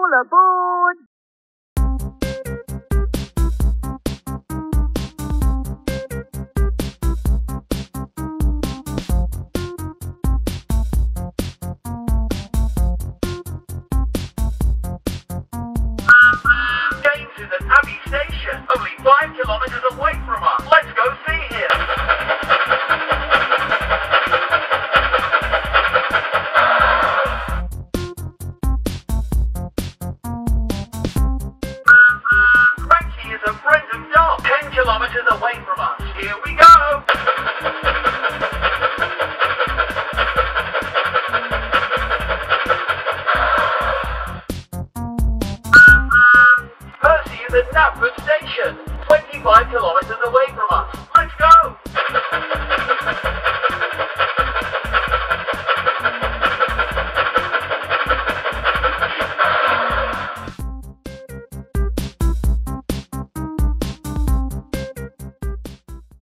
了不？Station, only 5 kilometers away from us. Let's go see him. Frankie is a friend of Dom, 10 kilometers away from us. Here we go. At Knapford Station, 25 kilometers away from us. Let's go!